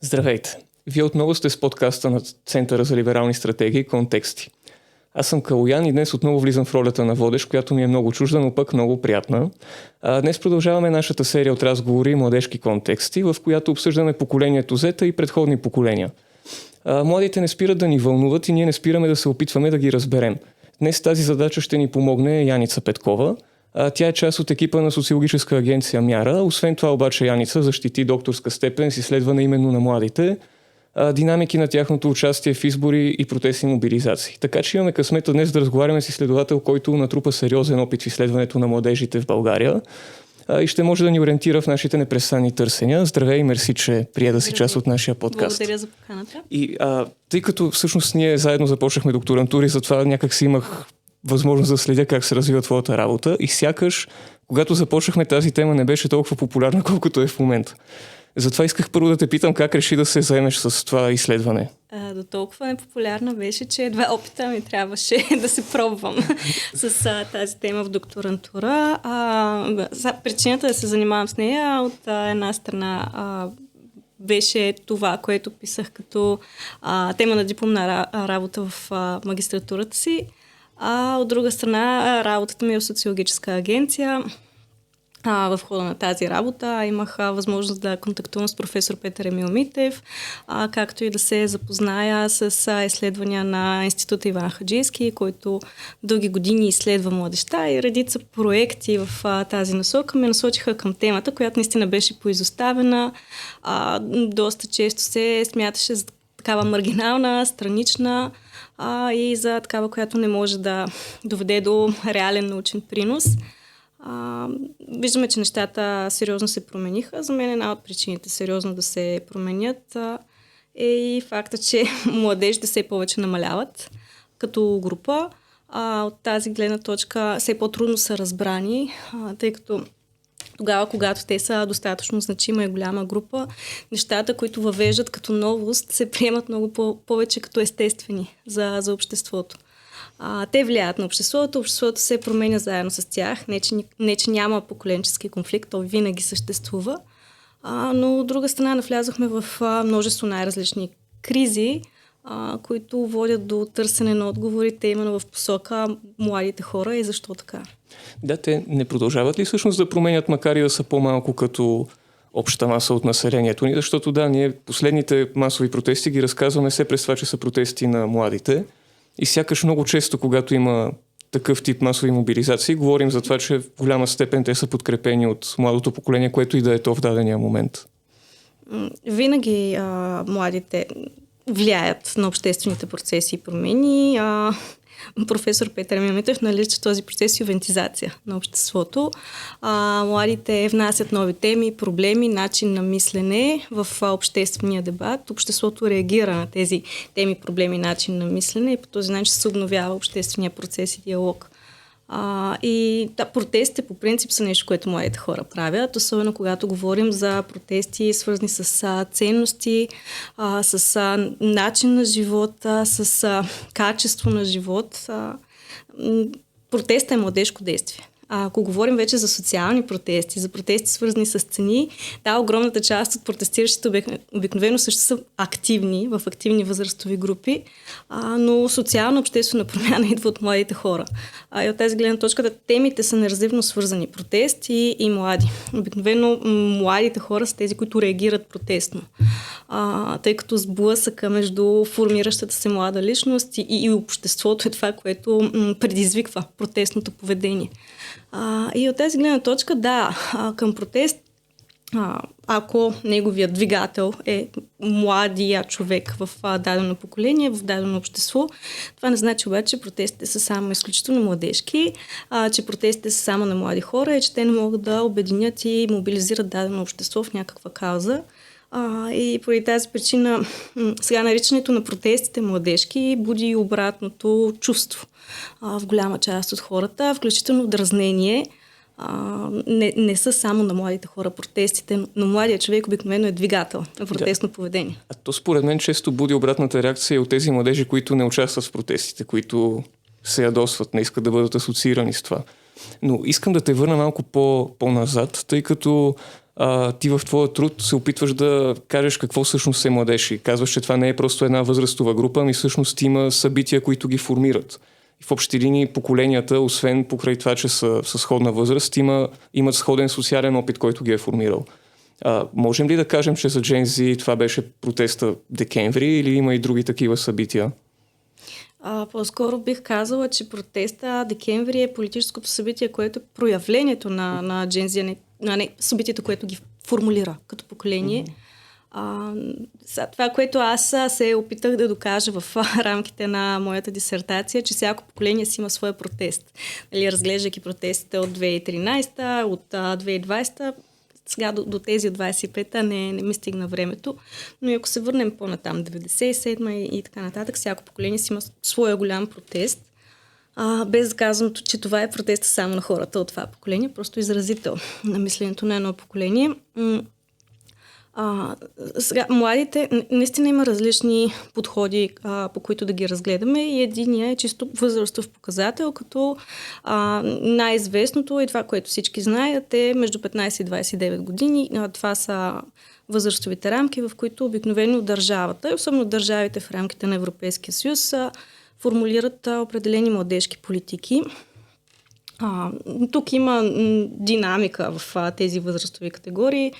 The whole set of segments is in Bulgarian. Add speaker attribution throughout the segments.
Speaker 1: Здравейте! Вие отново сте с подкаста на Центъра за либерални стратегии Контексти. Аз съм Калоян и днес отново влизам в ролята на водещ, която ми е много чужда, но пък много приятна. Днес продължаваме нашата серия от разговори младежки контексти, в която обсъждаме поколението Z и предходни поколения. Младите не спират да ни вълнуват и ние не спираме да се опитваме да ги разберем. Днес тази задача ще ни помогне Яница Петкова. Тя е част от екипа на социологическа агенция Мяра. Освен това обаче Яница защити докторска степен с изследване именно на младите, динамики на тяхното участие в избори и протестни мобилизации. Така че имаме късмета днес да разговаряме с изследовател, който натрупа сериозен опит в изследването на младежите в България и ще може да ни ориентира в нашите непрестанни търсения. Здравей и мерси, че прие да си част от нашия подкаст.
Speaker 2: Благодаря за поканата.
Speaker 1: И тъй като всъщност ние заедно започнахме докторантури, затова някак си имах възможност да следя как се развива твоята работа и сякаш, когато започнахме тази тема, не беше толкова популярна, колкото е в момента. Затова исках първо да те питам как реши да се заемеш с това изследване.
Speaker 2: До толкова непопулярна беше, че два опита ми трябваше да се пробвам с тази тема в докторантура. Причината да се занимавам с нея от една страна беше това, което писах като тема на дипломна работа в магистратурата си. От друга страна, работата ми е в социологическа агенция. В хода на тази работа имах възможност да контактувам с професор Петър Емил Митев, както и да се запозная с изследвания на Института Иван Хаджийски, който дълги години изследва младежта и редица проекти в тази насока ме насочиха към темата, която наистина беше поизоставена. Доста често се смяташе за такава маргинална, странична и за такава, която не може да доведе до реален научен принос. Виждаме, че нещата сериозно се промениха. За мен една от причините сериозно да се променят е и факта, че младежите все повече намаляват като група. От тази гледна точка все по-трудно са разбрани, тъй като тогава, когато те са достатъчно значима и голяма група, нещата, които въвеждат като новост, се приемат много повече като естествени за обществото. Те влияят на обществото се променя заедно с тях, не че няма поколенчески конфликт, той винаги съществува, но от друга страна навлязохме в множество най-различни кризи, които водят до търсене на отговорите именно в посока младите хора и защо така.
Speaker 1: Да, те не продължават ли всъщност да променят, макар и да са по-малко като обща маса от населението ни, защото да, ние последните масови протести ги разказваме все през това, че са протести на младите и сякаш много често, когато има такъв тип масови мобилизации, говорим за това, че в голяма степен те са подкрепени от младото поколение, което и да е то в дадения момент.
Speaker 2: Винаги младите влияят на обществените процеси и промени. Професор Петър Емил Митев нарича този процес ювентизация на обществото. Младите внасят нови теми, проблеми, начин на мислене в обществения дебат. Обществото реагира на тези теми, проблеми, начин на мислене и по този начин се обновява обществения процес и диалог. Протестите по принцип са нещо, което младите хора правят, особено когато говорим за протести, свързани с ценности, с начин на живота, с качество на живот. Протестът е младежко действие. Ако говорим вече за социални протести, за протести свързани с цени, огромната част от протестиращите обикновено също са активни, в активни възрастови групи, но социална обществена промяна идва от младите хора. И от тази гледна точка темите са неразривно свързани. Протест и млади. Обикновено младите хора са тези, които реагират протестно. Тъй като сблъсъка между формиращата се млада личност и обществото е това, което предизвиква протестното поведение. И от тази гледна точка, към протест, ако неговият двигател е младия човек в дадено поколение, в дадено общество, това не значи обаче, че протестите са само изключително младежки, че протестите са само на млади хора и че те не могат да обединят и мобилизират дадено общество в някаква кауза. И поради тази причина сега наричането на протестите младежки буди и обратното чувство в голяма част от хората, включително дразнение. Не са само на младите хора протестите, но младият човек обикновено е двигател на протестно поведение.
Speaker 1: То според мен често буди обратната реакция от тези младежи, които не участват в протестите, които се ядосват, не искат да бъдат асоциирани с това. Но искам да те върна малко по-назад, тъй като ти в твоя труд се опитваш да кажеш какво всъщност е младеж и казваш, че това не е просто една възрастова група, ами всъщност има събития, които ги формират. И в общи линии поколенията, освен покрай това, че са сходна възраст, имат сходен социален опит, който ги е формирал. Можем ли да кажем, че за Gen Z това беше протеста декември или има и други такива събития?
Speaker 2: По-скоро бих казала, че протеста декември е политическото събитие, което е проявлението на Gen Z, не събитието, което ги формулира като поколение. Това, което аз се опитах да докажа в рамките на моята дисертация, че всяко поколение си има своя протест. Разглеждайки протестите от 2013, от 2020, сега до тези от 25-та не ми стигна времето, но ако се върнем по-натам, 97-та и така нататък, всяко поколение си има своя голям протест. Без да казвам, че това е протеста само на хората от това поколение, просто изразител на мисленето на едно поколение. Сега, младите, наистина има различни подходи, по които да ги разгледаме и единия е чисто възрастов показател, като най-известното и това, което всички знаят, е между 15 и 29 години. Това са възрастовите рамки, в които обикновено държавата, и особено държавите в рамките на Европейския съюз, формулират определени младежки политики. Тук има динамика в тези възрастови категории.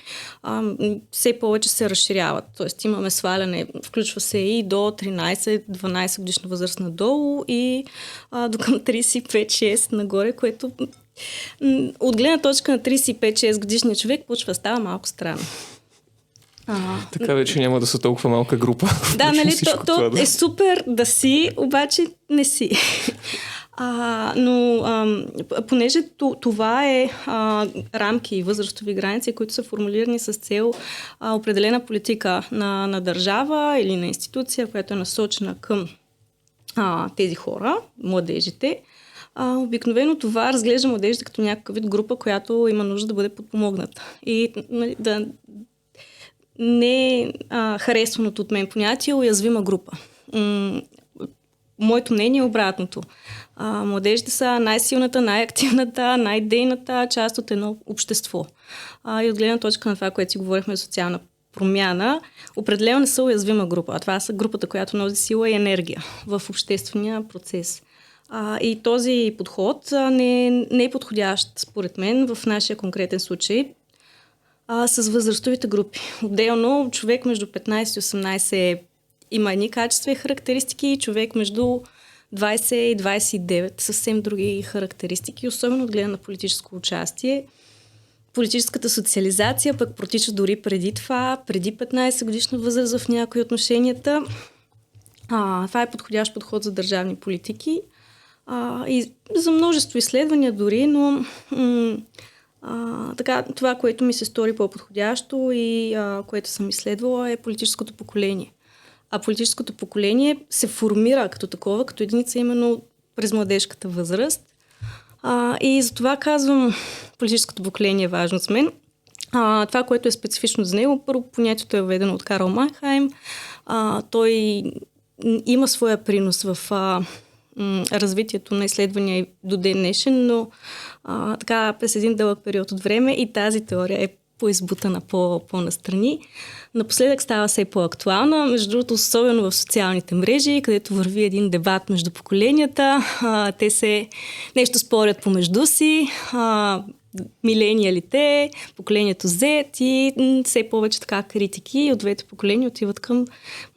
Speaker 2: Все повече се разширяват. Тоест имаме сваляне, включва се и до 13-12 годишна възраст надолу и до към 35-6 нагоре, което от гледна точка на 35-6 годишния човек почва да става малко странно.
Speaker 1: Така вече няма да са толкова малка група.
Speaker 2: Да, нали, то е супер да си, обаче не си. Но понеже това е рамки и възрастови граници, които са формулирани с цел определена политика на държава или на институция, която е насочена към тези хора, младежите, обикновено това разглежда младежите като някакъв вид група, която има нужда да бъде подпомогната. И да не харесваното от мен понятие е уязвима група. Моето мнение е обратното. Младежите са най-силната, най-активната, най-дейната част от едно общество. И от гледна точка на това, което си говорихме за социална промяна, определено не са уязвима група. А това са групата, която носи сила и енергия в обществения процес. И този подход не е подходящ, според мен, в нашия конкретен случай с възрастовите групи. Отделно, човек между 15 и 18 има едни качества и характеристики и човек между 20 и 29 съвсем други характеристики, особено от гледна на политическо участие. Политическата социализация пък протича дори преди това, преди 15 годишна възраст в някои отношенията. Това е подходящ подход за държавни политики и за множество изследвания дори, но така, това, което ми се стори по-подходящо и което съм изследвала е политическото поколение. А политическото поколение се формира като такова, като единица именно през младежката възраст. И затова казвам, политическото поколение е важно с мен. Това, което е специфично за него, първо понятието е въведено от Карл Манхайм. Той има своя принос в развитието на изследвания до ден днешен, но така през един дълъг период от време и тази теория е поизбутана по-настрани. Напоследък става все по-актуална, между другото, особено в социалните мрежи, където върви един дебат между поколенията. Те се нещо спорят помежду си, милениалите, поколението Z и все повече така критики от двете поколения отиват към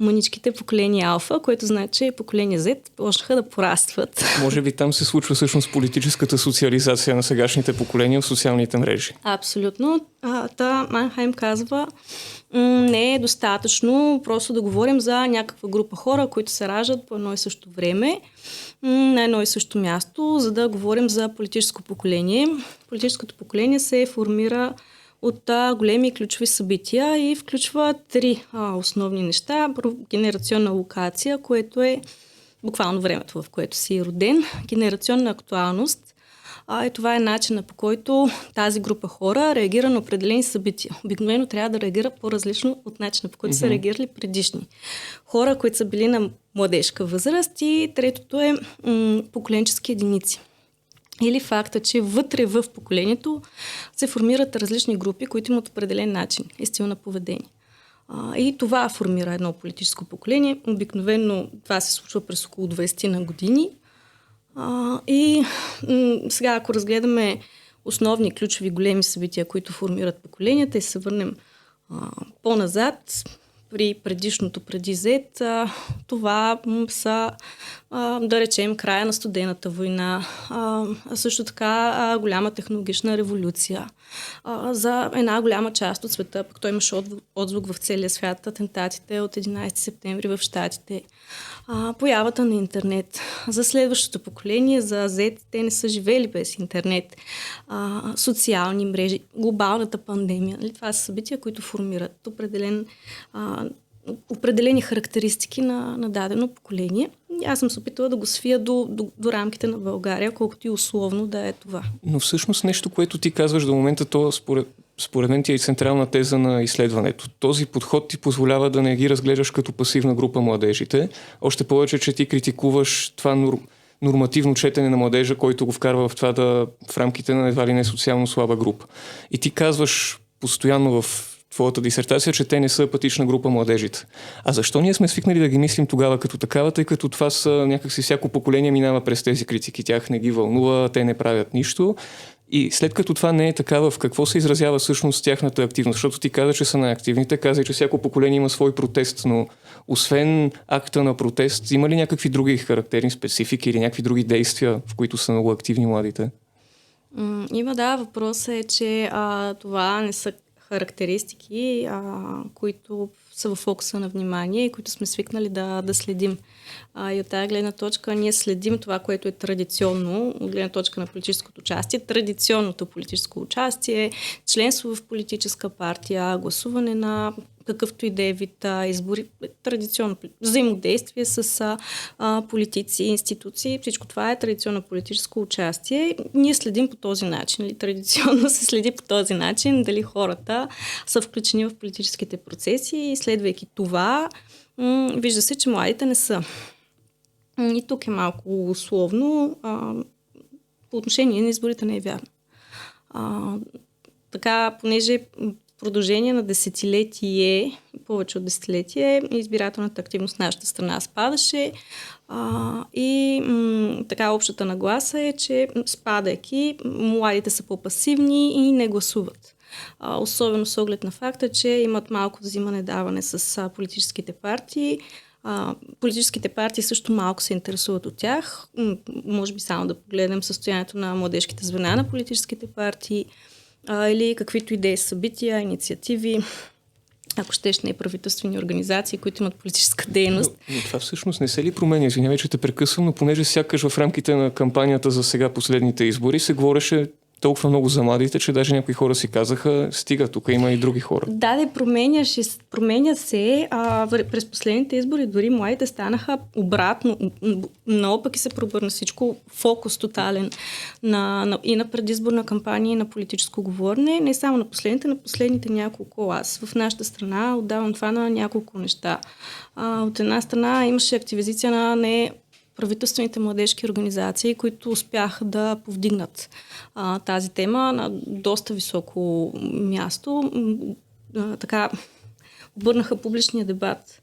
Speaker 2: мъничките поколения Алфа, което значи, че поколение Z почнаха да порастват.
Speaker 1: Може би там се случва всъщност политическата социализация на сегашните поколения в социалните мрежи.
Speaker 2: Абсолютно. Манхайм казва, не е достатъчно просто да говорим за някаква група хора, които се раждат по едно и също време, на едно и също място, за да говорим за политическо поколение. Политическото поколение се формира от големи ключови събития и включва три основни неща. Генерационна локация, което е буквално времето, в което си роден. Генерационна актуалност. И това е начинът, по който тази група хора реагира на определени събития. Обикновено трябва да реагира по-различно от начина, по който са реагирали предишни хора, които са били на младежка възраст. И третото е поколенчески единици. или факта, че вътре в поколението се формират различни групи, които имат определен начин и стил на поведение. И това формира едно политическо поколение. Обикновено това се случва през около 20 на години. Сега, ако разгледаме основни, ключови, големи събития, които формират поколенията и се върнем по-назад, при предишното, преди Z, това са, да речем, края на студената война, също така голяма технологична революция. За една голяма част от света, пък той имаше отзвук в целия свят, атентатите от 11 септември в Щатите, появата на интернет. За следващото поколение, за Z, те не са живели без интернет, социални мрежи, глобалната пандемия. Това са събития, които формират определени характеристики на дадено поколение. Аз съм се опитала да го свия до рамките на България, колкото и условно да е това.
Speaker 1: Но всъщност нещо, което ти казваш до момента, то според мен ти е централна теза на изследването. Този подход ти позволява да не ги разглеждаш като пасивна група младежите. Още повече, че ти критикуваш това нормативно четене на младежа, който го вкарва в това в рамките на едва ли не социално слаба група. И ти казваш постоянно в твоята дисертация, че те не са апатична група младежите. А защо ние сме свикнали да ги мислим тогава като такава, тъй като това са някакси всяко поколение минава през тези критики, тях не ги вълнува, те не правят нищо. И след като това не е такава, в какво се изразява всъщност тяхната активност? Защото ти каза, че са най-активните, каза, че всяко поколение има свой протест, но освен акта на протест, има ли някакви други характерни специфики или някакви други действия, в които са много активни младите?
Speaker 2: Има, да. Въпросът е, че това не са характеристики, които са в фокуса на внимание и които сме свикнали да следим. И от тази гледна точка ние следим това, което е традиционно, от гледна точка на политическото участие. Традиционното политическо участие, членство в политическа партия, гласуване на какъвто и да е вид избори, традиционно взаимодействие с политици, институции. Всичко това е традиционно политическо участие. Ние следим по този начин. Традиционно се следи по този начин дали хората са включени в политическите процеси и следвайки това, вижда се, че младите не са. И тук е малко условно. По отношение на изборите не е вярно. Така, понеже продължение на десетилетие, повече от десетилетие, избирателната активност в нашата страна спадаше така общата нагласа е, че спадайки, младите са по-пасивни и не гласуват. Особено с оглед на факта, че имат малко взимане-даване с политическите партии. Политическите партии също малко се интересуват от тях. Може би само да погледнем състоянието на младежките звена на политическите партии, или каквито идеи, събития, инициативи, ако щеш неправителствени организации, които имат политическа дейност.
Speaker 1: Но това всъщност не се ли променя? Извинявай, че те прекъсвам, но понеже сякаш в рамките на кампанията за сега последните избори се говореше толкова много за младите, че даже някои хора си казаха, стига, тук има и други хора.
Speaker 2: Да, променят се. През последните избори дори младите станаха обратно. Наопаки се пробърна всичко, фокус тотален и на предизборна кампания, и на политическо говорене. Не само на последните няколко. Аз в нашата страна отдавам това на няколко неща. От една страна имаше активизация на правителствените младежки организации, които успяха да повдигнат тази тема на доста високо място. Така обърнаха публичния дебат.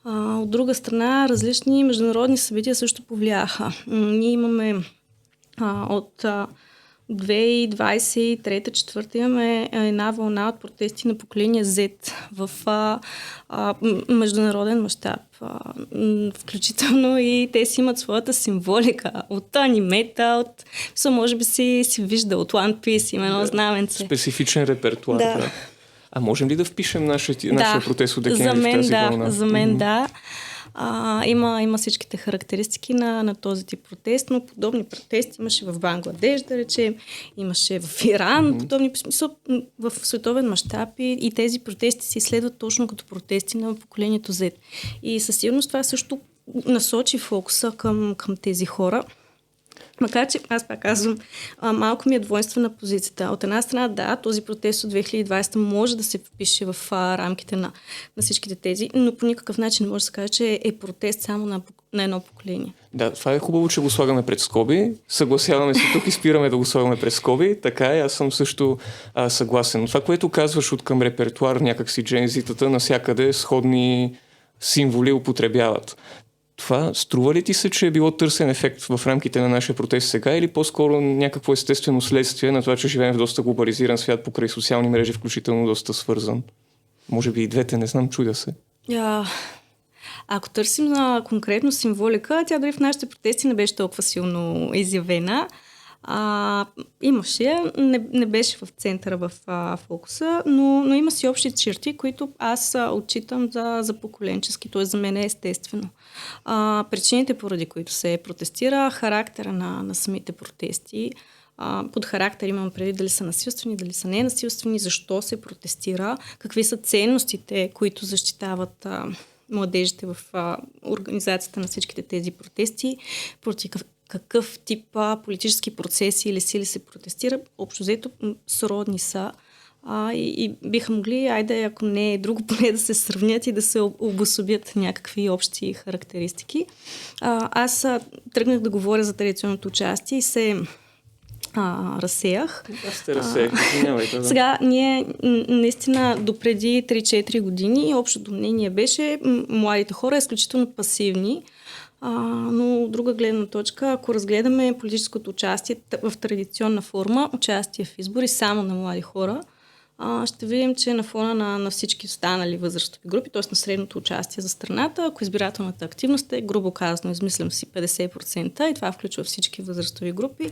Speaker 2: От друга страна, различни международни събития също повлияха. Ние имаме от 2023-2024 имаме една вълна от протести на поколение Z в международен мащаб. Включително и те си имат своята символика от анимета, може би си вижда от One Piece, има едно знаменце.
Speaker 1: Специфичен репертуар. Да. А можем ли да впишем нашия протест от декември в тази вълна?
Speaker 2: За мен да. Има всичките характеристики на този тип протест, но подобни протести имаше в Бангладеш, да речем, имаше в Иран, подобни в световен мащаб и тези протести се изследват точно като протести на поколението Z. И със сигурност това също насочи фокуса към тези хора. Макар че, аз пак казвам, малко ми е двойствена позицията. От една страна, да, този протест от 2020 може да се впише в рамките на всичките тези, но по никакъв начин не може да се каже, че е протест само на едно поколение.
Speaker 1: Да, това е хубаво, че го слагаме пред скоби. Съгласяваме се тук и спираме да го слагаме пред скоби. Така е, аз съм също съгласен. Това, което казваш от към репертуар, някакси джензитата, навсякъде сходни символи употребяват. Това струва ли ти се, че е било търсен ефект в рамките на нашия протест сега или по-скоро някакво естествено следствие на това, че живеем в доста глобализиран свят покрай социални мрежи, включително доста свързан? Може би и двете, не знам, чудя се.
Speaker 2: Ако търсим на конкретно символика, тя дори в нашите протести не беше толкова силно изявена. Имаше, не беше в центъра, в фокуса, но има си общи черти, които аз отчитам за поколенчески, т.е. за мен е естествено. Причините, поради които се протестира, характера на самите протести, под характер имам преди дали са насилствени, дали са ненасилствени, защо се протестира, какви са ценностите, които защитават младежите в организацията на всичките тези протести, против какъв тип политически процеси или сили се протестира. Общо взето сродни са и биха могли, ако не е друго, поне да се сравнят и да се обособят някакви общи характеристики. Аз тръгнах да говоря за традиционното участие и се разсеях.
Speaker 1: Аз те разсеях, извинявайте. Да.
Speaker 2: Сега, ние наистина допреди 3-4 години общото мнение беше младите хора изключително пасивни, но от друга гледна точка, ако разгледаме политическото участие в традиционна форма, участие в избори само на млади хора, ще видим, че на фона на всички останали възрастови групи, т.е. на средното участие за страната, ако избирателната активност е, грубо казано, измислям си 50%, и това включва всички възрастови групи,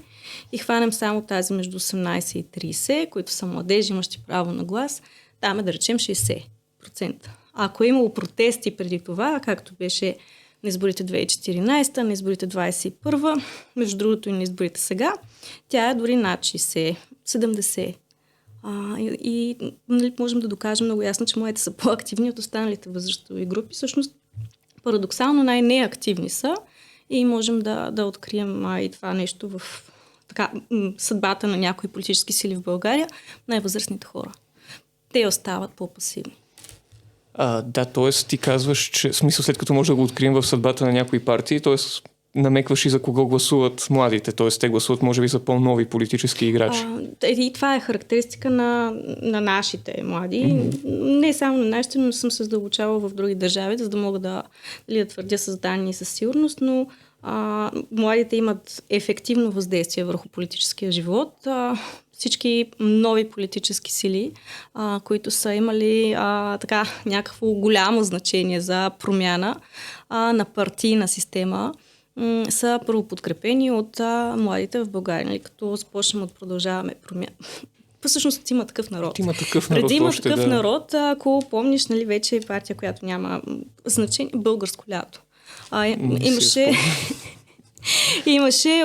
Speaker 2: и хванем само тази между 18 и 30, които са младежи, имащи право на глас, там е да речем 60%. Ако е имало протести преди това, както беше на изборите 2014, на изборите 2021, между другото и на изборите сега, тя е дори над 60, 70%. И нали, можем да докажем много ясно, че младите са по-активни от останалите възрастови групи. Всъщност, парадоксално най-неактивни са и можем да открием и това нещо в съдбата на някои политически сили в България, най-възрастните хора. Те остават по-пасивни.
Speaker 1: Да, т.е. ти казваш, че смисъл след като може да го открием в съдбата на някои партии, т.е. намекваш и за кого гласуват младите, т.е. те гласуват може би за по-нови политически играчи.
Speaker 2: И това е характеристика на нашите млади. Mm-hmm. Не само на нашите, но съм се задълбочавала в други държави, за да мога да твърдя с данни и със сигурност, но младите имат ефективно въздействие върху политическия живот. Всички нови политически сили, които са имали някакво голямо значение за промяна на партийна система, са първо подкрепени от младите в България. Като започнем от Продължаваме промяна. Всъщност има такъв народ. Преди има такъв народ, ако помниш, нали, вече е партия, която няма значение, Българско лято. Имаше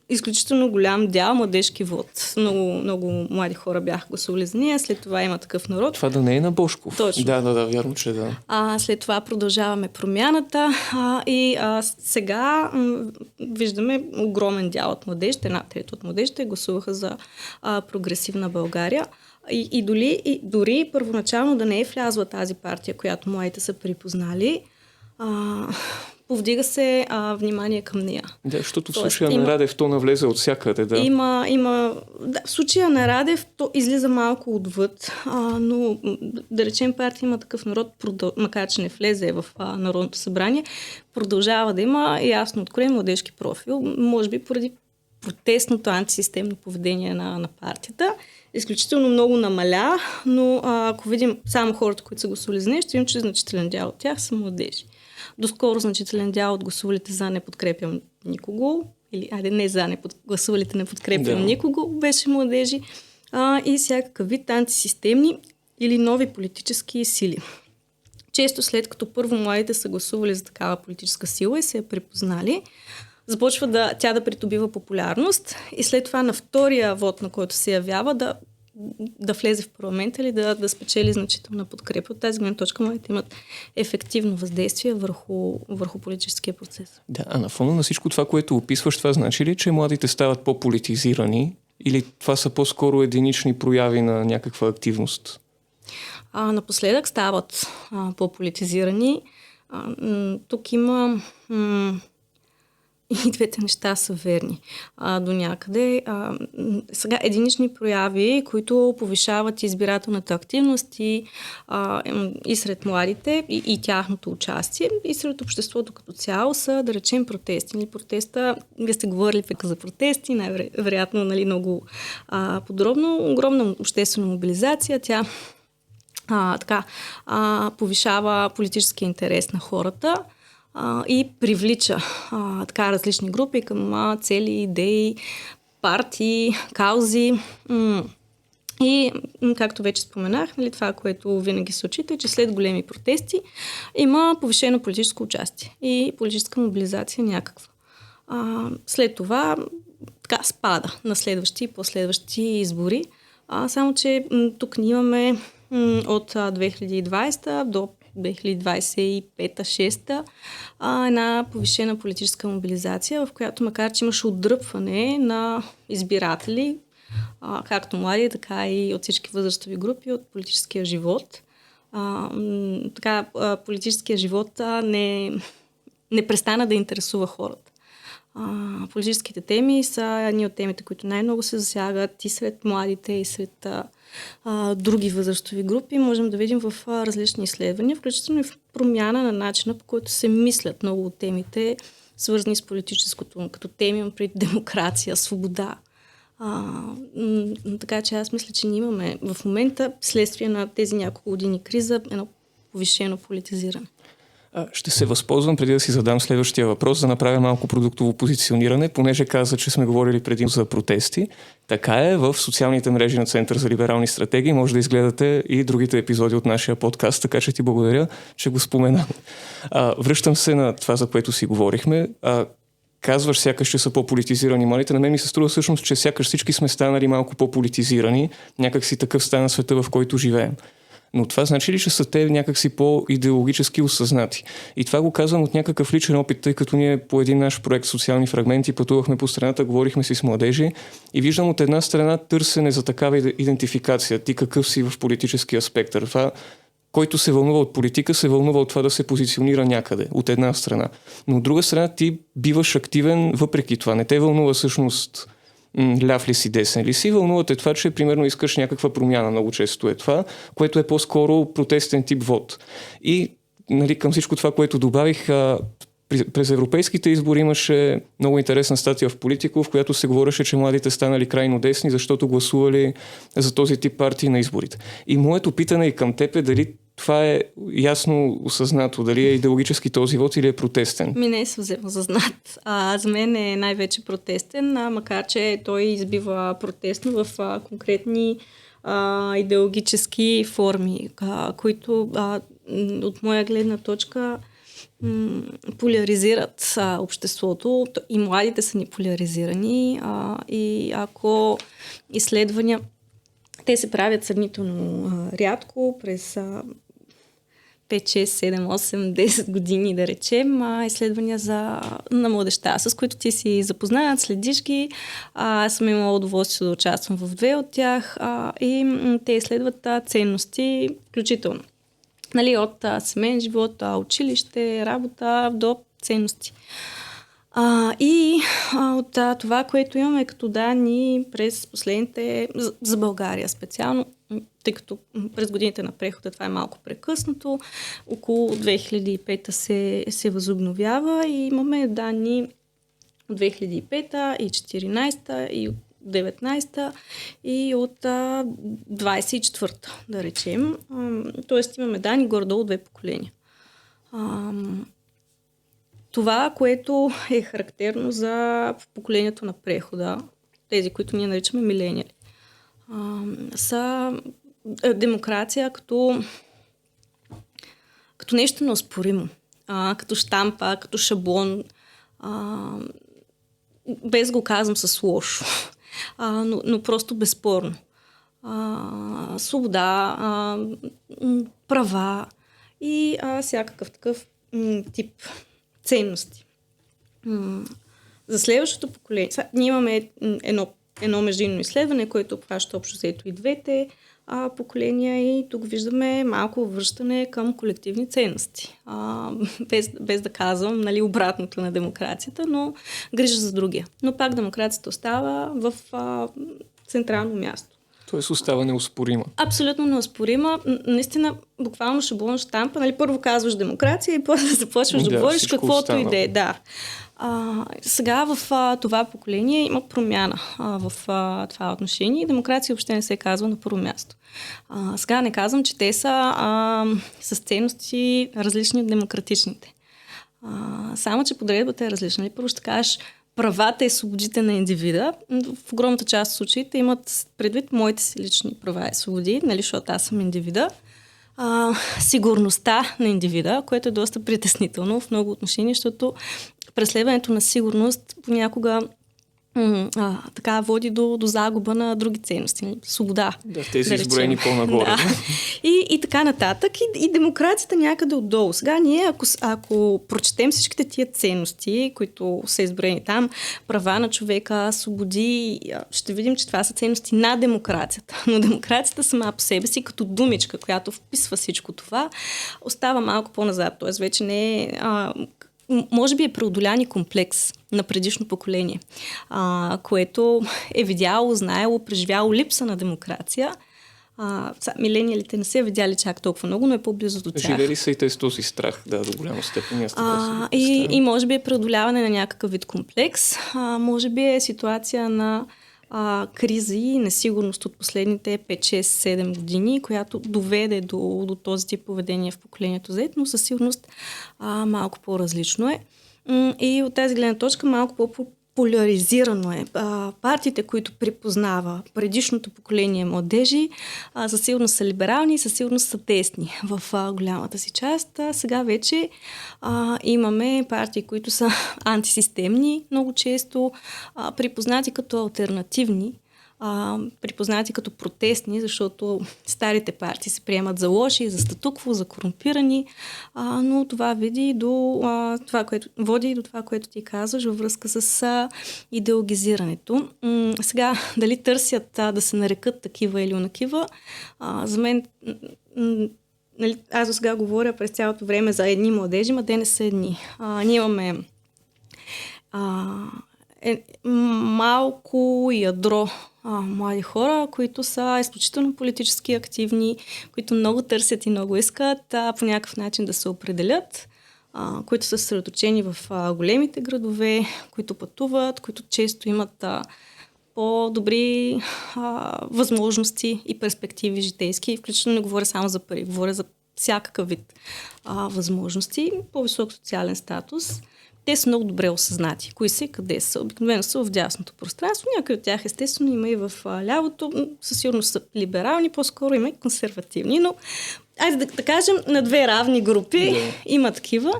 Speaker 2: изключително голям дял младежки вод. Много млади хора бяха гласували за нея. След това има такъв народ.
Speaker 1: Това да не е на Божков.
Speaker 2: Точно.
Speaker 1: Да, вярно, че да.
Speaker 2: След това Продължаваме промяната и сега виждаме огромен дял от младежите, 1/3 от младежите гласуваха за прогресивна България. И дори първоначално да не е влязла тази партия, която младите са припознали, повдига се внимание към нея.
Speaker 1: Да, защото в случая на Радев то навлезе от всякъде. Да.
Speaker 2: В случая на Радев то излиза малко отвъд, но да речем партия Има такъв народ, макар че не влезе в Народното събрание, продължава да има ясно откроен младежки профил, може би поради протестното антисистемно поведение на партията. Изключително много намаля, но ако видим само хората, които са гласували за нея, ще видим, че значителен дял от тях са младежи. Доскоро значителен дял от гласувалите за не подкрепям никого, или гласувалите не подкрепям никого, беше младежи, и всякакъв вид антисистемни или нови политически сили. Често след като първо младите са гласували за такава политическа сила и се я припознали, започва тя да придобива популярност и след това на втория вод, на който се явява, да да влезе в парламента или да спечели значителна подкрепа. От тази гледна точка младите имат ефективно въздействие върху политическия процес.
Speaker 1: Да, а на фона на всичко това, което описваш, това значи ли, че младите стават по-политизирани или това са по-скоро единични прояви на някаква активност?
Speaker 2: Напоследък стават по-политизирани. Тук има... И двете неща са верни до някъде. Сега единични прояви, които повишават избирателната активност и сред младите, и тяхното участие, и сред обществото като цяло са, да речем, протести. Нали, протеста, вие сте говорили за протести, най-вероятно много подробно. Огромна обществена мобилизация, тя повишава политическия интерес на хората и привлича различни групи към цели, идеи, партии, каузи. И, както вече споменах, нали, това, което винаги се отчита, е, че след големи протести има повишено политическо участие и политическа мобилизация някаква. След това спада на следващи и последващи избори. Само, че тук ние имаме от 2020 до 2025-2026 една повишена политическа мобилизация, в която макар, че имаше отдръпване на избиратели, както млади, така и от всички възрастови групи от политическия живот. Политическия живот не престана да интересува хората. Политическите теми са едни от темите, които най-много се засягат и сред младите, и сред други възрастови групи. Можем да видим в различни изследвания, включително и в промяна на начина, по който се мислят много от темите, свързани с политическото, като теми пред демокрация, свобода. Така че аз мисля, че ние имаме в момента, следствие на тези няколко години криза, едно повишено политизиране.
Speaker 1: Ще се възползвам преди да си задам следващия въпрос, да направя малко продуктово позициониране, понеже каза, че сме говорили преди за протести. Така е, в социалните мрежи на Център за либерални стратегии може да изгледате и другите епизоди от нашия подкаст, така че ти благодаря, че го спомена. Връщам се на това, за което си говорихме. Казваш, сякаш, че са по-политизирани младите. На мен ми се струва всъщност, че сякаш всички сме станали малко по-политизирани. Някак си такъв стана света, в който живеем. Но това значи ли, че са те някакси по-идеологически осъзнати? И това го казвам от някакъв личен опит, тъй като ние по един наш проект Социални фрагменти пътувахме по страната, говорихме си с младежи и виждам от една страна търсене за такава идентификация. Ти какъв си в политическия спектър? Това, който се вълнува от политика, се вълнува от това да се позиционира някъде, от една страна. Но от друга страна ти биваш активен въпреки това. Не те вълнува всъщност ляв ли си, десен ли си, вълнувате това, че примерно искаш някаква промяна, много често е това, което е по-скоро протестен тип вод. И към всичко това, което добавих, през европейските избори имаше много интересна статия в Политико, в която се говореше, че младите станали крайно десни, защото гласували за този тип партии на изборите. И моето питане и към теб е дали това е ясно осъзнато, дали е идеологически този вод или е протестен?
Speaker 2: Не е съвсем осъзнат. За мен е най-вече протестен, макар че той избива протестно в конкретни идеологически форми, които от моя гледна точка поляризират обществото. И младите са ни поляризирани. И ако изследвания те се правят сравнително рядко през 5, 6, 7, 8, 10 години, да речем, изследвания на младежта, с които ти си запознаят, следиш ги. Аз съм имала удоволствие да участвам в 2 от тях и те изследват ценности, включително. Нали, от семейен живот, училище, работа до ценности. От това, което имаме като данни през последните, за България специално, тъй като през годините на прехода това е малко прекъснато, около 2005 се възобновява и имаме данни от 2005 и 2014 и от 19-та и от 24-та, да речем. Тоест имаме данни горе-долу 2 поколения. Това, което е характерно за поколението на прехода, тези, които ние наричаме милениали, са демокрация като нещо неоспоримо, като щампа, като шаблон, без го казвам с лошо, но просто безспорно. свобода, права и всякакъв такъв тип ценности. За следващото поколение. Ние имаме едно междинно изследване, което обхваща общо взето и двете поколения и тук виждаме малко връщане към колективни ценности. Без да казвам обратното на демокрацията, но грижа за другия. Но пак демокрацията остава в централно място.
Speaker 1: Тоест остава неоспорима.
Speaker 2: Абсолютно неоспорима. Наистина, буквално шаблон щампа. Първо казваш демокрация и после започваш да говориш каквото и да е. Да. Сега в това поколение има промяна в това отношение и демокрация въобще не се казва на първо място. Сега не казвам, че те са с ценности различни от демократичните. Само, че подредбата е различна. Първо ще кажеш правата и свободите на индивида. В огромната част от случаите имат предвид моите си лични права и свободи, защото аз съм индивида. Сигурността на индивида, което е доста притеснително в много отношения, защото преследването на сигурност понякога така води до загуба на други ценности. Свобода.
Speaker 1: Да, те са изброени по-нагоре.
Speaker 2: Да. И така нататък. И демокрацията някъде отдолу. Сега ние, ако прочетем всичките тия ценности, които са изброени там, права на човека, свободи, ще видим, че това са ценности на демокрацията. Но демокрацията сама по себе си, като думичка, която вписва всичко това, остава малко по-назад. Тоест вече не е... може би е преодолян и комплекс на предишно поколение, което е видяло, знаело, преживяло липса на демокрация. Милениалите не се видяли чак толкова много, но е по-близо до тях.
Speaker 1: Живели са и те с този страх, да, до голяма степен.
Speaker 2: И може би е преодоляване на някакъв вид комплекс. Може би е ситуация на кризи и несигурност от последните 5, 6, 7 години, която доведе до този тип поведение в поколението Z, но със сигурност малко по-различно е. И от тази гледна точка малко по-поляризирано е. Партиите, които припознава предишното поколение младежи, със сигурност са либерални и със сигурност са десни в голямата си част. Сега вече имаме партии, които са антисистемни, много често припознати като алтернативни, припознати като протестни, защото старите партии се приемат за лоши, за статукво, за корумпирани, но това води до това, което ти казваш във връзка с идеологизирането. Сега, дали търсят да се нарекат такива или онакива, за мен аз до сега говоря през цялото време за едни младежи, но те не са едни. Ние имаме малко ядро млади хора, които са изключително политически активни, които много търсят и много искат по някакъв начин да се определят, които са съсредоточени в големите градове, които пътуват, които често имат по-добри възможности и перспективи житейски. Включително не говоря само за пари, говоря за всякакъв вид възможности, по-висок социален статус. Те са много добре осъзнати. Кои са и къде са? Обикновено са в дясното пространство. Някои от тях, естествено, има и в лявото. Със сигурност са либерални, по-скоро има и консервативни. Но, айде да кажем, на две равни групи има такива.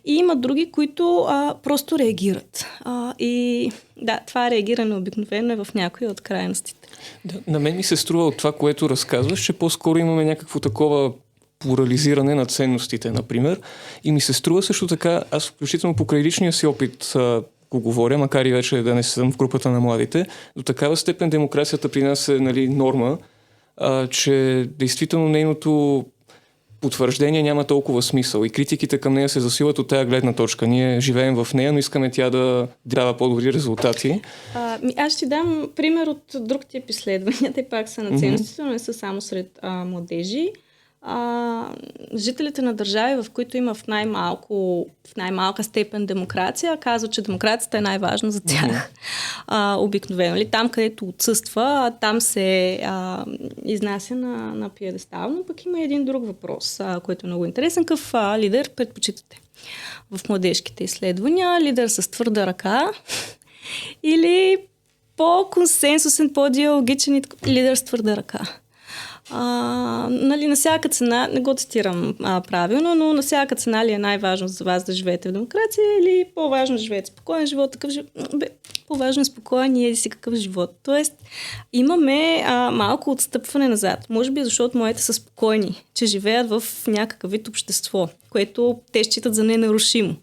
Speaker 2: И има други, които просто реагират. И да, това реагиране обикновено е в някои от крайностите.
Speaker 1: Да, на мен ми се струва от това, което разказваш, че по-скоро имаме някакво такова плурализиране на ценностите, например. И ми се струва също така, аз включително покрай личния си опит го говоря, макар и вече да не съм в групата на младите, до такава степен демокрацията при нас е норма, че действително нейното потвърждение няма толкова смисъл и критиките към нея се засилват от тая гледна точка. Ние живеем в нея, но искаме тя да дава по-добри резултати.
Speaker 2: Аз ще дам пример от друг тип изследвания. Те пак са на ценностите, но не са само сред младежи. Жителите на държави, в които има в най-малка степен демокрация, казват, че демокрацията е най-важна за тях. Обикновено. Там, където отсъства, там се изнася на пиедестал. Но пък има един друг въпрос, който е много интересен. Какъв лидер предпочитате в младежките изследвания? Лидер с твърда ръка или по-консенсусен, по-диалогичен лидер с твърда ръка? Нали, на всяка цена, не го цитирам правилно, но на всяка цена ли е най-важно за вас да живеете в демокрация или по-важно да живеете спокоен живот, такъв живот? По-важно е спокоен и еди си какъв живот. Тоест, имаме малко отстъпване назад. Може би защото моите са спокойни, че живеят в някакъв вид общество, което те считат за ненарушимо.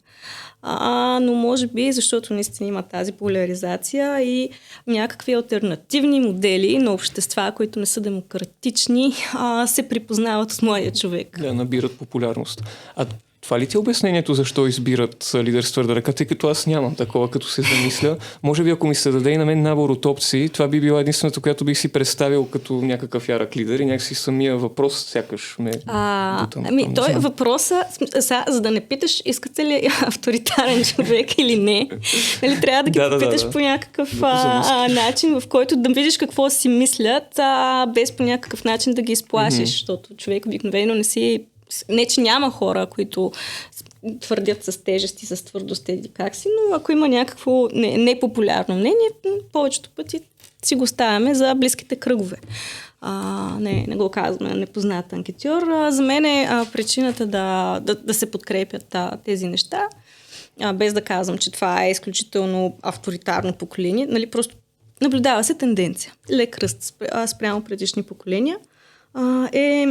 Speaker 2: Но може би, защото наистина има тази поляризация и някакви алтернативни модели на общества, които не са демократични, се припознават от младия човек.
Speaker 1: Да, набират популярност. А това ли ти е обяснението защо избират лидер с твърда ръка, тъй като аз нямам такова, като се замисля? Може би ако ми се даде и на мен набор от опции, това би била единствената, която бих си представил като някакъв ярък лидер и някакси самия въпрос сякаш ме бутам.
Speaker 2: Той въпроса, за да не питаш искате ли авторитарен човек или не, нали, трябва да ги попиташ по някакъв начин, в който да видиш какво си мислят, без по някакъв начин да ги изплашиш, защото човек обикновено не, че няма хора, които твърдят с тежести, с твърдост или как си, но ако има някакво непопулярно мнение, повечето пъти си го ставаме за близките кръгове. Не го казваме непознат анкетьор. За мен е причината да се подкрепят тези неща, без да казвам, че това е изключително авторитарно поколение. Нали, просто наблюдава се тенденция. Лек ръст спрямо предишни поколения е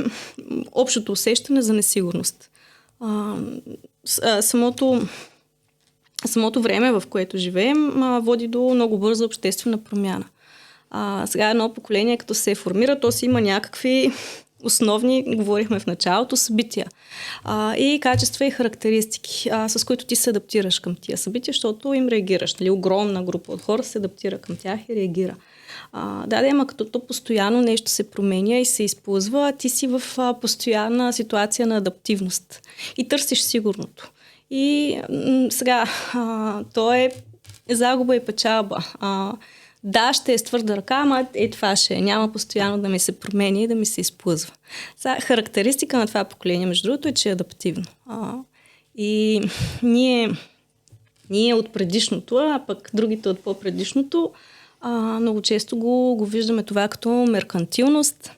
Speaker 2: общото усещане за несигурност. Самото време, в което живеем, води до много бърза обществена промяна. Сега едно поколение, като се формира, то си има някакви основни, говорихме в началото, събития и качества и характеристики, с които ти се адаптираш към тия събития, защото им реагираш. Нали? Огромна група от хора се адаптира към тях и реагира. Ама като то постоянно нещо се променя и се използва, ти си в постоянна ситуация на адаптивност и търсиш сигурното. И сега то е загуба и печалба. Да, ще е с твърда ръка, ама това ще е. Няма постоянно да ми се променя и да ми се изплъзва. Характеристика на това поколение, между другото, е, че е адаптивно. И ние от предишното, а пък другите от по-предишното, много често го виждаме това като меркантилност,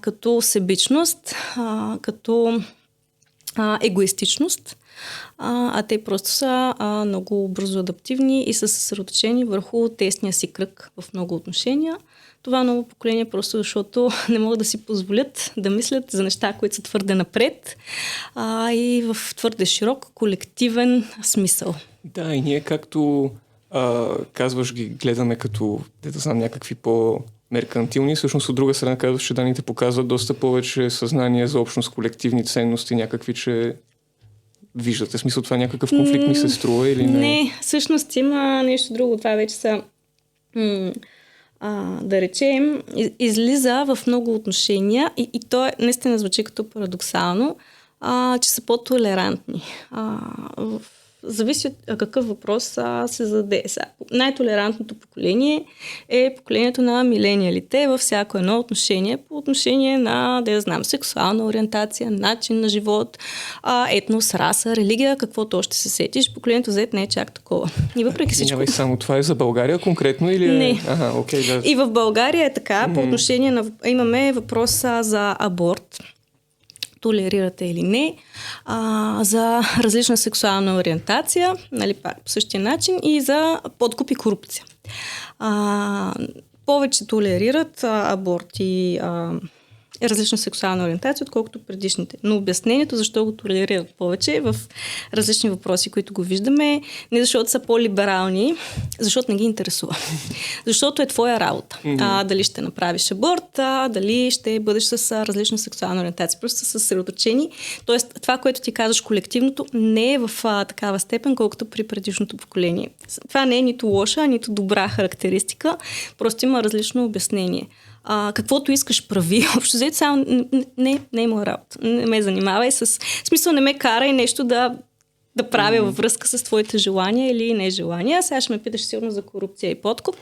Speaker 2: като себичност, като егоистичност, те просто са много бързо адаптивни и са съсредоточени върху тесния си кръг в много отношения. Това ново поколение просто защото не могат да си позволят да мислят за неща, които са твърде напред и в твърде широк колективен смисъл.
Speaker 1: Да, и ние както казваш ги гледаме като, да знам, някакви по-меркантилни, всъщност от друга страна казваш, че данните показват доста повече съзнание за общност, колективни ценности, някакви, че виждате. Смисъл, това някакъв конфликт ми се струва или не?
Speaker 2: Не, всъщност има нещо друго. Това вече са, да речем, излиза в много отношения и то наистина звучи като парадоксално, че са по-толерантни. Зависи от какъв въпрос се зададе. Най-толерантното поколение е поколението на милениалите във всяко едно отношение, по отношение на, сексуална ориентация, начин на живот, етнос, раса, религия, каквото още се сетиш. Поколението Z не е чак такова. И въпреки всичко...
Speaker 1: Само това е за България конкретно или...
Speaker 2: Не.
Speaker 1: Окей, да.
Speaker 2: И в България е така. По отношение на... Имаме въпроса за аборт. Толерирате или не, за различна сексуална ориентация, нали, пак по същия начин, и за подкуп и корупция. Повече толерират аборт и различна сексуална ориентация, отколкото предишните. Но обяснението защо го толерират повече в различни въпроси, които го виждаме, не защото са по-либерални, защото не ги интересува. Защото е твоя работа. Дали ще направиш аборт, дали ще бъдеш с различна сексуална ориентация. Просто са съсредоточени. Тоест, това, което ти казваш колективното, не е в такава степен, колкото при предишното поколение. Това не е нито лоша, нито добра характеристика. Просто има различно обяснение. Каквото искаш прави. Общо взето само не е моя работа. Не ме занимавай с... В смисъл, не ме карай нещо да правя във връзка с твоите желания или нежелания. Сега ще ме питаш сигурно за корупция и подкуп.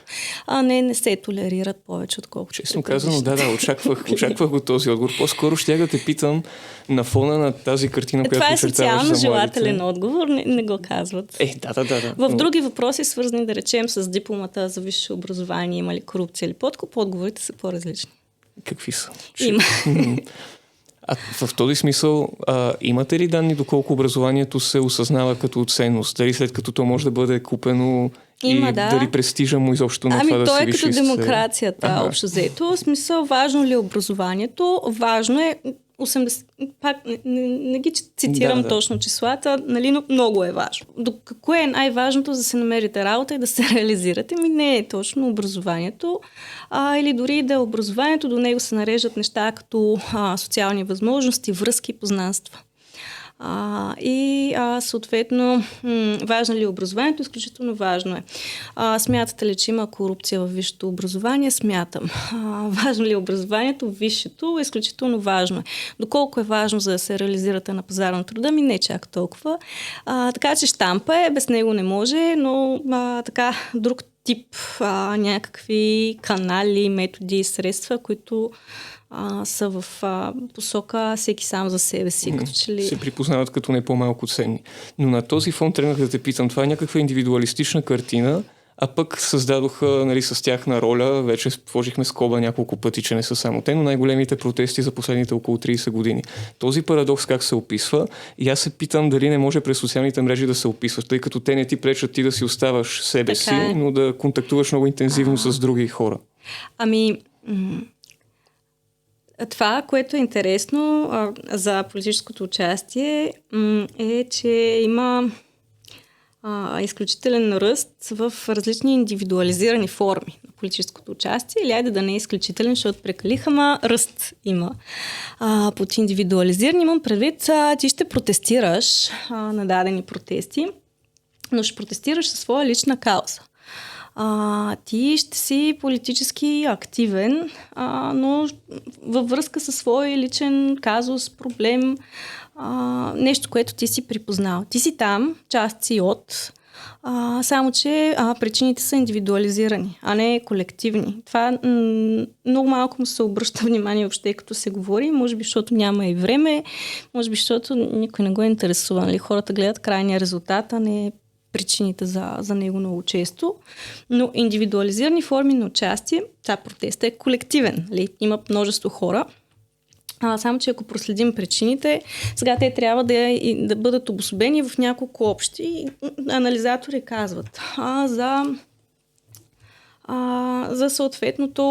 Speaker 2: Не се толерират повече, отколкото...
Speaker 1: Честно казано, очаквах го този отговор. По-скоро ще да те питам на фона на тази картина, която
Speaker 2: това е
Speaker 1: социално
Speaker 2: желателен отговор, не го казват.
Speaker 1: Да.
Speaker 2: В други въпроси, свързани, да речем, с дипломата за висше образование, има ли корупция или подкуп, отговорите са по-различни.
Speaker 1: Какви са?
Speaker 2: Има.
Speaker 1: А в този смисъл, имате ли данни доколко образованието се осъзнава като ценност? Дали след като то може да бъде купено и дали престижа му изобщо на това да се виши?
Speaker 2: То е като демокрацията, общо взето. В смисъл, важно ли е образованието? Важно е 80, пак не ги цитирам точно числата, нали, но много е важно. Какво е най-важното, за да се намерите работа и да се реализирате? Не е точно образованието, или дори да е образованието, до него се нареждат неща като социални възможности, връзки, познанства. Съответно, важно ли е образованието? Изключително важно е. Смятате ли, че има корупция в висшето образование? Смятам. Важно ли е образованието? Висшето изключително важно е. Доколко е важно, за да се реализирате на пазара на труда? Не чак толкова. Така че щампа е, без него не може, но друг тип някакви канали, методи, средства, които са в посока всеки сам за себе си. Като че ли...
Speaker 1: Се припознават като не по-малко ценни. Но на този фон тръгнах да те питам, това е някаква индивидуалистична картина, а пък създадоха, нали, с тяхна роля, вече сложихме скоба няколко пъти, че не са само те, но най-големите протести за последните около 30 години. Този парадокс как се описва? И аз се питам дали не може през социалните мрежи да се описва, тъй като те не ти пречат ти да си оставаш себе си, но да контактуваш много интензивно с други хора.
Speaker 2: Това, което е интересно за политическото участие, е, че има изключителен ръст в различни индивидуализирани форми на политическото участие. Или айде да не е изключителен, защото прекалиха, ръст има. Под индивидуализиран имам предвид, ти ще протестираш на дадени протести, но ще протестираш със своя лична кауза. Ти ще си политически активен, но във връзка със свой личен казус, проблем, нещо, което ти си припознал. Ти си там, част си от, само че причините са индивидуализирани, а не колективни. Това много малко му се обръща внимание въобще, като се говори, може би, защото няма и време, може би, защото никой не го интересува. Нали? Хората гледат крайния резултат, а не причините за него много често. Но индивидуализирани форми на участие, протеста е колективен. Ли? Има множество хора. Само че ако проследим причините, сега те трябва да бъдат обособени в няколко общи. Анализатори казват за съответното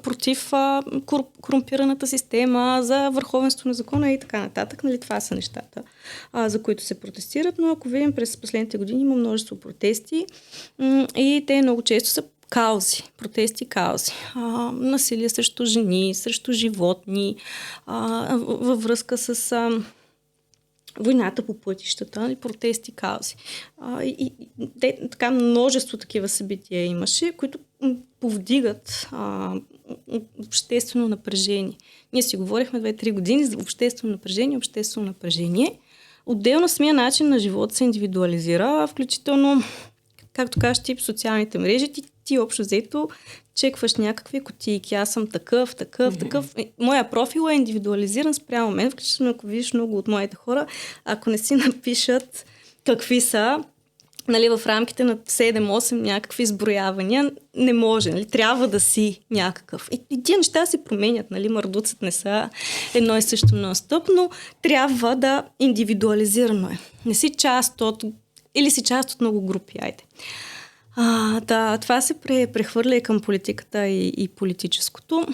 Speaker 2: против корумпираната система, за върховенство на закона и така нататък. Нали, това са нещата, за които се протестират, но ако видим през последните години има множество протести и те много често са каузи, протести каузи. Насилие срещу жени, срещу животни, във връзка с войната по пътищата, протести, каузи. Така множество такива събития имаше, които повдигат обществено напрежение. Ние си говорихме 2-3 години за обществено напрежение. Отделно самия начин на живота се индивидуализира, включително, както кажеш ти, в социалните мрежи, ти общо взето чекваш някакви кутийки. Аз съм такъв. Моя профил е индивидуализиран спрямо мен, включително ако видиш много от моите хора, ако не си напишат какви са, нали, в рамките на 7-8 някакви изброявания, не може, нали, трябва да си някакъв. И тия неща се променят, нали, мърдуцът не са едно и също нон-стоп, но трябва да индивидуализирано е. Не си част от, или си част от много групи, айде. Това се прехвърля и към политиката и политическото.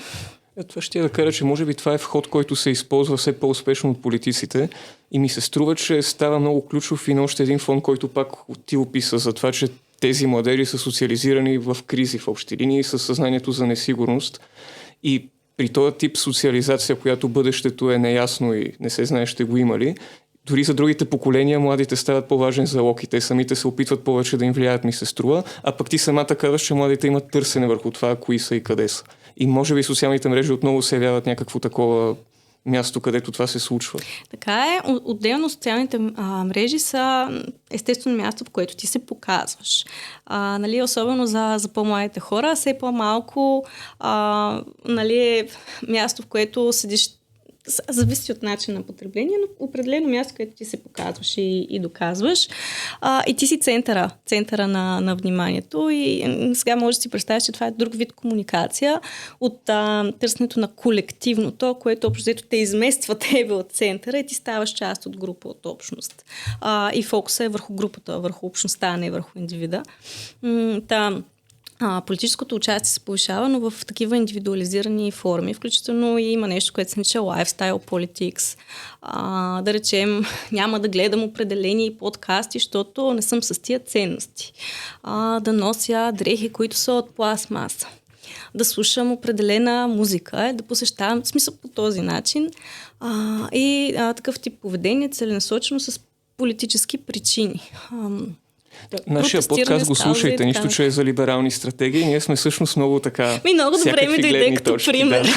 Speaker 1: Това ще да кажа, че може би това е вход, който се използва все по-успешно от политиците и ми се струва, че става много ключов и на още един фон, който пак ти описа за това, че тези младежи са социализирани в кризи в общи линии със съзнанието за несигурност и при този тип социализация, която бъдещето е неясно и не се знае ще го има ли, дори за другите поколения младите стават по-важен залог и те самите се опитват повече да им влияят, ми се струва, а пък ти самата казваш, че младите имат търсене върху това, кои са и къде са. И може би социалните мрежи отново се явяват някакво такова място, където това се случва.
Speaker 2: Така е. Отделно социалните мрежи са естествено място, в което ти се показваш. Нали, особено за по-младите хора, все по-малко нали, е място, в което седиш зависи от начин на потребление, но определено място, където ти се показваш и доказваш. И ти си центъра на вниманието и сега може да си представиш, че това е друг вид комуникация от търсенето на колективното, което общо взето те измества тебе от центъра и ти ставаш част от група, от общност. И фокуса е върху групата, върху общността, а не върху индивида. Политическото участие се повишава, но в такива индивидуализирани форми, включително и има нещо, което се нарича lifestyle politics. Да речем, няма да гледам определени подкасти, защото не съм с тия ценности. Да нося дрехи, които са от пластмаса. Да слушам определена музика, да посещавам, в смисъл по този начин. Такъв тип поведение целенасочено с политически причини.
Speaker 1: Нашия подкаст го слушайте, нищо, че е за либерални стратегии. Ние сме всъщност много така...
Speaker 2: Много добре ми дойде като пример.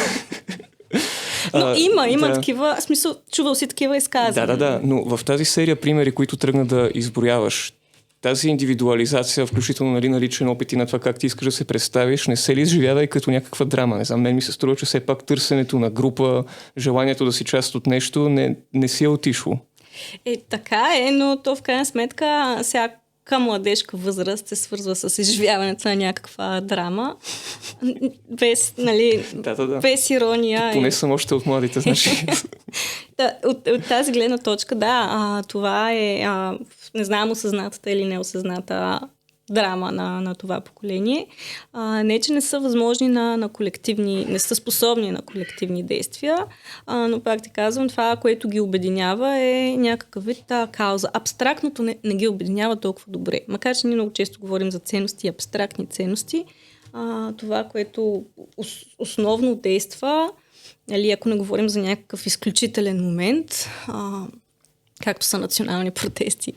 Speaker 1: Да.
Speaker 2: Но има такива, в смисъл, чувал си такива изказвания.
Speaker 1: Да, но в тази серия примери, които тръгна да изброяваш, тази индивидуализация, включително на личен опит и на това как ти искаш да се представиш, не се ли изживява и като някаква драма? Не знам, мен ми се струва, че все пак търсенето на група, желанието да си част от нещо не си е отишло.
Speaker 2: Така е, но то в крайна сметка всяка младежка възраст се свързва с изживяването на някаква драма. Без, без ирония.
Speaker 1: Поне съм още от младите, значи.
Speaker 2: От тази гледна точка, това е, не знам, осъзнатата или неосъзната драма на това поколение. Не, че не са възможни на колективни, не са способни на колективни действия, но пак ти казвам, това, което ги обединява е някакъв вид кауза. Абстрактното не ги обединява толкова добре. Макар че ние много често говорим за ценности, абстрактни ценности, това, което основно действа, ако не говорим за някакъв изключителен момент, както са национални протести,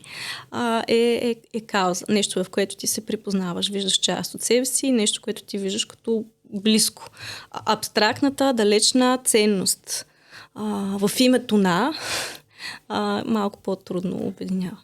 Speaker 2: е кауза. Нещо, в което ти се припознаваш, виждаш част от себе си, нещо, което ти виждаш като близко. Абстрактната, далечна ценност в името на малко по-трудно обединява.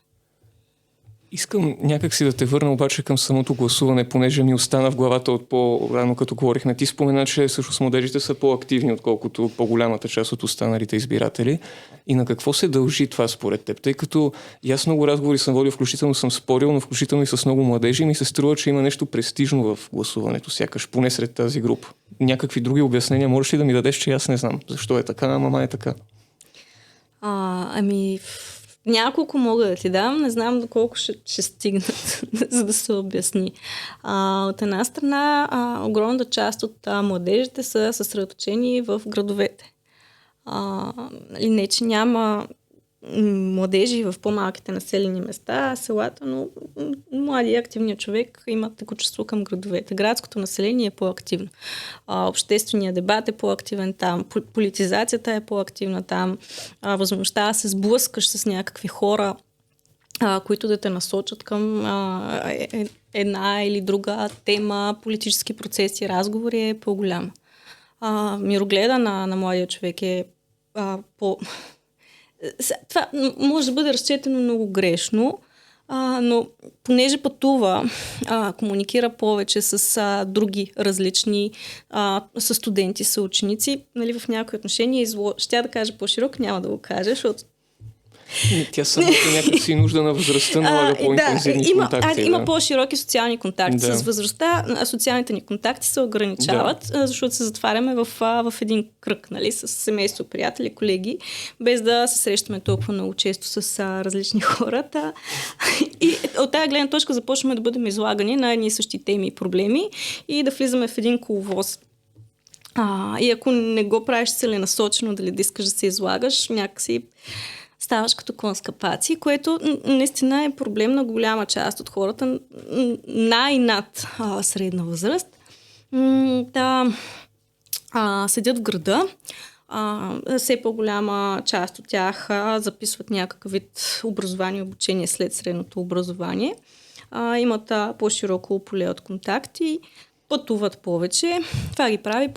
Speaker 1: Искам някак си да те върна обаче към самото гласуване, понеже ми остана в главата от по-рано, като говорихме. Ти спомена, че всъщност младежите са по-активни, отколкото по-голямата част от останалите избиратели. И на какво се дължи това според теб? Тъй като и аз много разговори съм водил, включително съм спорил, но включително и с много младежи, ми се струва, че има нещо престижно в гласуването, сякаш поне сред тази група. Някакви други обяснения можеш ли да ми дадеш, че аз не знам защо е така, ама е така?
Speaker 2: Няколко мога да ти дам, не знам доколко ще стигнат, за да се обясни. От една страна, огромната част от младежите са съсредоточени в градовете. Не, че няма младежи в по-малките населени места, селата, но младият активният човек има текучество към градовете. Градското население е по-активно. Общественият дебат е по-активен там, политизацията е по-активна там, възможността да се сблъскаш с някакви хора, които да те насочат към една или друга тема, политически процеси, разговори е по-голяма. Мирогледа на младия човек е това може да бъде разчетено много грешно, но понеже пътува, комуникира повече с други различни, с студенти, с ученици, в някои отношения ще да кажа по-широко, няма да го кажа, защото
Speaker 1: тя самата някакси нужда на възрастта налага по-интензивни контакти.
Speaker 2: Има по-широки социални контакти. С възрастта социалните ни контакти се ограничават, защото се затваряме в един кръг, с семейство, приятели, колеги, без да се срещаме толкова много често с различни хората. И от тази гледна точка започваме да бъдем излагани на едни и същи теми и проблеми и да влизаме в един коловоз. И ако не го правиш целенасочено, да искаш да се излагаш, някакси ставаш като конска паци, което наистина е проблем на голяма част от хората на и над средна възраст. Седят в града, все по-голяма част от тях записват някакъв вид образование и обучение след средното образование. Имат по-широко поле от контакти, пътуват повече. Това ги прави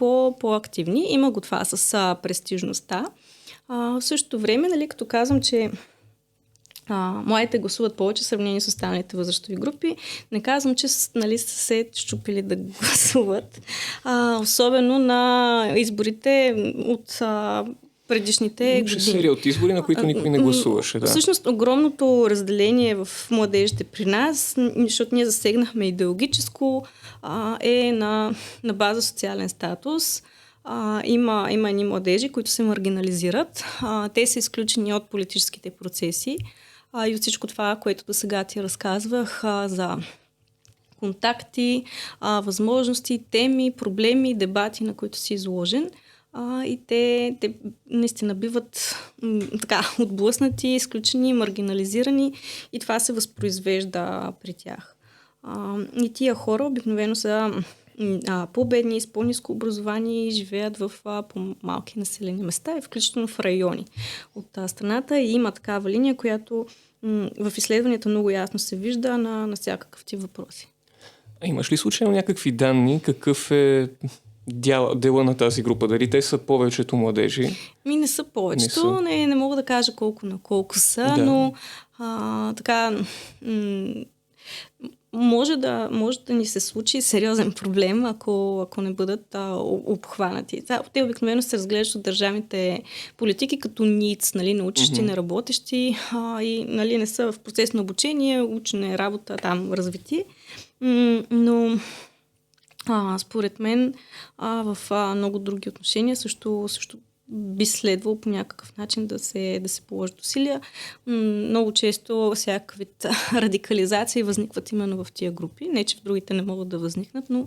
Speaker 2: по-активни. Има го това с престижността. В същото време, като казвам, че младите гласуват повече в сравнение с останалите възрастови групи, не казвам, че са се щупили да гласуват. Особено на изборите от предишните
Speaker 1: години.
Speaker 2: години.
Speaker 1: Серия от избори, на които никой не гласуваше. Да.
Speaker 2: Всъщност, огромното разделение в младежите при нас, защото ние засегнахме идеологическо, е на база социален статус. Има едни младежи, които се маргинализират. Те са изключени от политическите процеси и от всичко това, което до сега ти разказвах за контакти, възможности, теми, проблеми, дебати, на които си изложен. И те наистина биват така отблъснати, изключени, маргинализирани и това се възпроизвежда при тях. И тия хора обикновено са по-бедни, с по-ниско образование и живеят в по-малки населени места, и включително в райони от страната. И има такава линия, която в изследванията много ясно се вижда на всякакъв тип въпроси.
Speaker 1: Имаш ли случайно някакви данни? Какъв е дела на тази група? Дали те са повечето младежи?
Speaker 2: Не са повечето. Не мога да кажа колко на колко са, да. Но така... Може да ни се случи сериозен проблем, ако не бъдат обхванати. Те обикновено се разглеждат от държавните политики като ниц, нали, научещи, неработещи и нали, не са в процес на обучение, учене, работа, там развитие. Но според мен в много други отношения също би следвало по някакъв начин да се положат усилия. Много често всякакъв вид радикализации възникват именно в тия групи. Не, че в другите не могат да възникнат, но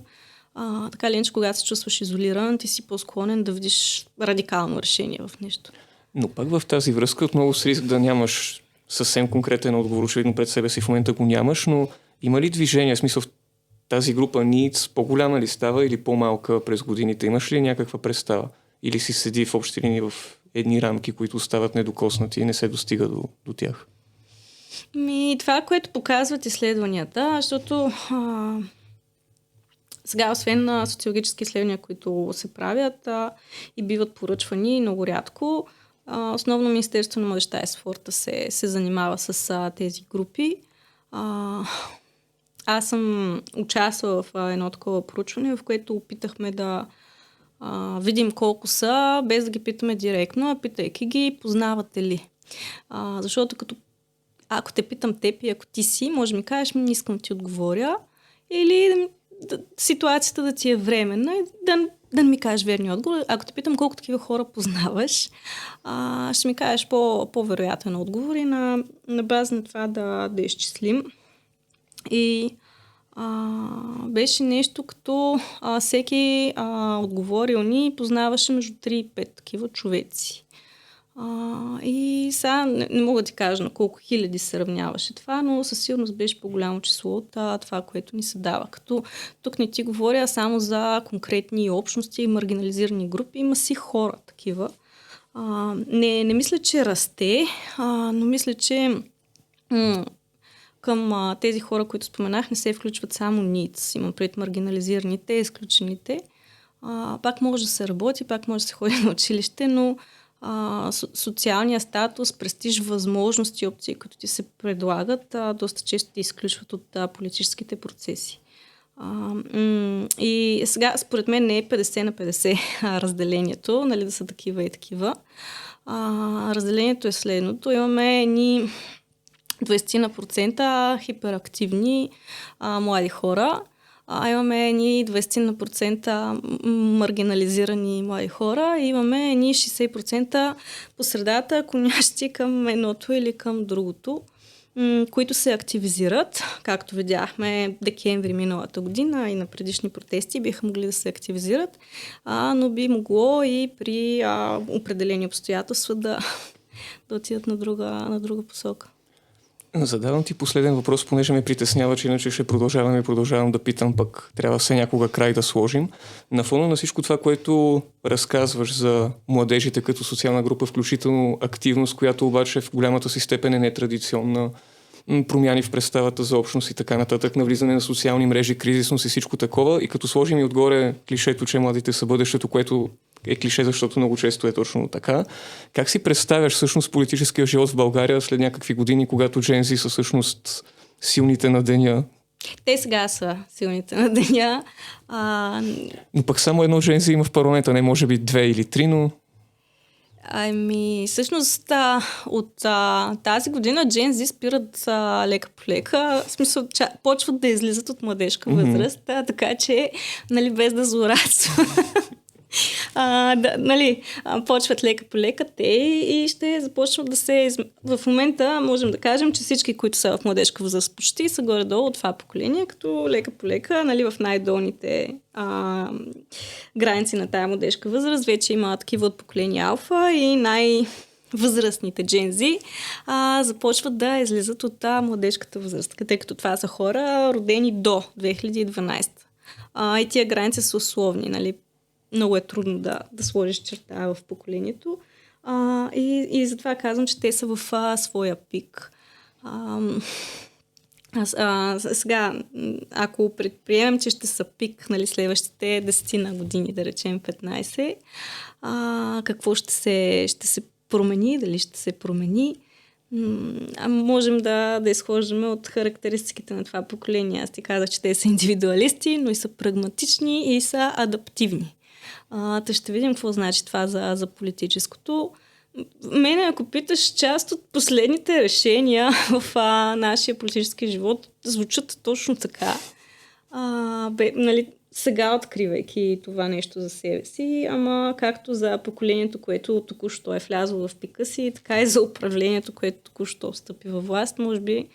Speaker 2: така ли, че когато се чувстваш изолиран, ти си по-склонен да видиш радикално решение в нещо.
Speaker 1: Но пак в тази връзка отново с риск да нямаш съвсем конкретен отговор, очевидно пред себе си в момента го нямаш, но има ли движение, в смисъл в тази група ниц по-голяма ли става или по-малка през годините? Имаш ли някаква представа? Или си седи в общи линии в едни рамки, които остават недокоснати и не се достига до тях?
Speaker 2: Това, което показват изследванията, защото сега, освен на социологически изследвания, които се правят и биват поръчвани много рядко, основно Министерството на младежта и спорта се занимава с тези групи. Аз съм участвала в едно такова поручване, в което опитахме да видим колко са, без да ги питаме директно, а питайки ги, познавате ли? Защото ако те питам теб и ако ти си, може да ми кажеш, не искам да ти отговоря, или ситуацията да ти е временна и да не ми кажеш верния отговор. Ако те питам колко такива хора познаваш, ще ми кажеш по-вероятен отговор и на база на това да изчислим. И беше нещо като всеки отговорил ни познаваше между 3 и 5 такива човеци. И сега не мога да ти кажа на колко хиляди се равняваше това, но със сигурност беше по-голямо число от това, което ни се дава. Като тук не ти говоря само за конкретни общности и маргинализирани групи, има си хора такива. Не мисля, че расте, но мисля, че към тези хора, които споменах, не се включват само ниц. Имам пред маргинализираните, изключените. Пак може да се работи, пак може да се ходи на училище, но социалния статус, престиж, възможности, опции, които ти се предлагат, доста често ти изключват от политическите процеси. И сега, според мен, не е 50 на 50 разделението, нали, да са такива и такива. Разделението е следното. Имаме едни 20% хиперактивни млади хора. Имаме едни 20% маргинализирани млади хора. И имаме едни 60% по средата, клонящи към едното или към другото, които се активизират. Както видяхме декември миналата година и на предишни протести биха могли да се активизират, но би могло и при определени обстоятелства да отидат на друга посока.
Speaker 1: Задавам ти последен въпрос, понеже ме притеснява, че иначе ще продължавам да питам, пък трябва все някога край да сложим. На фона на всичко това, което разказваш за младежите като социална група, включително активност, която обаче в голямата си степен е нетрадиционна, промяни в представата за общност и така нататък, навлизане на социални мрежи, кризисност и всичко такова, и като сложим и отгоре клишето, че младите са бъдещето, което е клише, защото много често е точно така. Как си представяш всъщност политическия живот в България след някакви години, когато джензи са всъщност силните на деня?
Speaker 2: Те сега са силните на деня.
Speaker 1: Но пък само едно джензи има в парламента, не може би 2 или 3, но...
Speaker 2: Всъщност от тази година Gen Z спират лека по лека. В смисъл, почват да излизат от младежка възраст, така че, нали, без да злорадства. Почват лека по лека те и ще започнат да се... В момента можем да кажем, че всички, които са в младежка възраст почти, са горе-долу от това поколение, като лека по лека, нали, в най-долните граници на тая младежка възраст вече има такива от поколение Алфа и възрастните Gen Z започват да излизат от младежката възраст, тъй като това са хора родени до 2012. И тия граници са условни, нали. Много е трудно да сложиш черта в поколението. И затова казвам, че те са в своя пик. Сега, ако предприемем, че ще са пик, нали, следващите 10 на години, да речем 15, какво ще се промени, дали ще се промени, можем да изхождаме от характеристиките на това поколение. Аз ти казах, че те са индивидуалисти, но и са прагматични и са адаптивни. Ще видим какво значи това за политическото. Мене, ако питаш, част от последните решения в нашия политически живот звучат точно така. Нали, сега откривайки това нещо за себе си, ама както за поколението, което току-що е влязло в пика си, така и за управлението, което току-що встъпи във власт, може би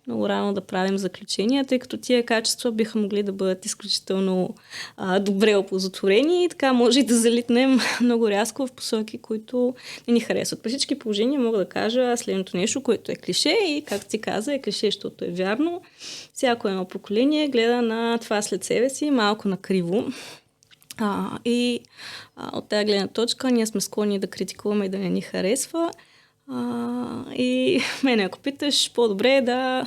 Speaker 2: много рано да правим заключения, тъй като тия качества биха могли да бъдат изключително добре оползотворени и така може и да залитнем много рязко в посоки, които не ни харесват. При всички положения мога да кажа следното нещо, което е клише и, както ти каза, е клише, защото е вярно. Всяко едно поколение гледа на това след себе си малко накриво. И от тази гледна точка ние сме склонни да критикуваме и да не ни харесва. И мене, ако питаш, по-добре е да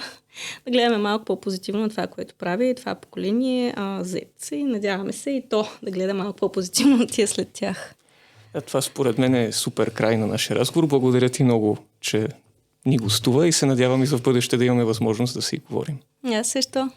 Speaker 2: гледаме малко по-позитивно на това, което прави това поколение Z. И надяваме се и то да гледа малко по-позитивно на тия след тях.
Speaker 1: Това според мен е супер край на нашия разговор. Благодаря ти много, че ни гостува и се надявам и за в бъдеще да имаме възможност да си говорим.
Speaker 2: Аз също.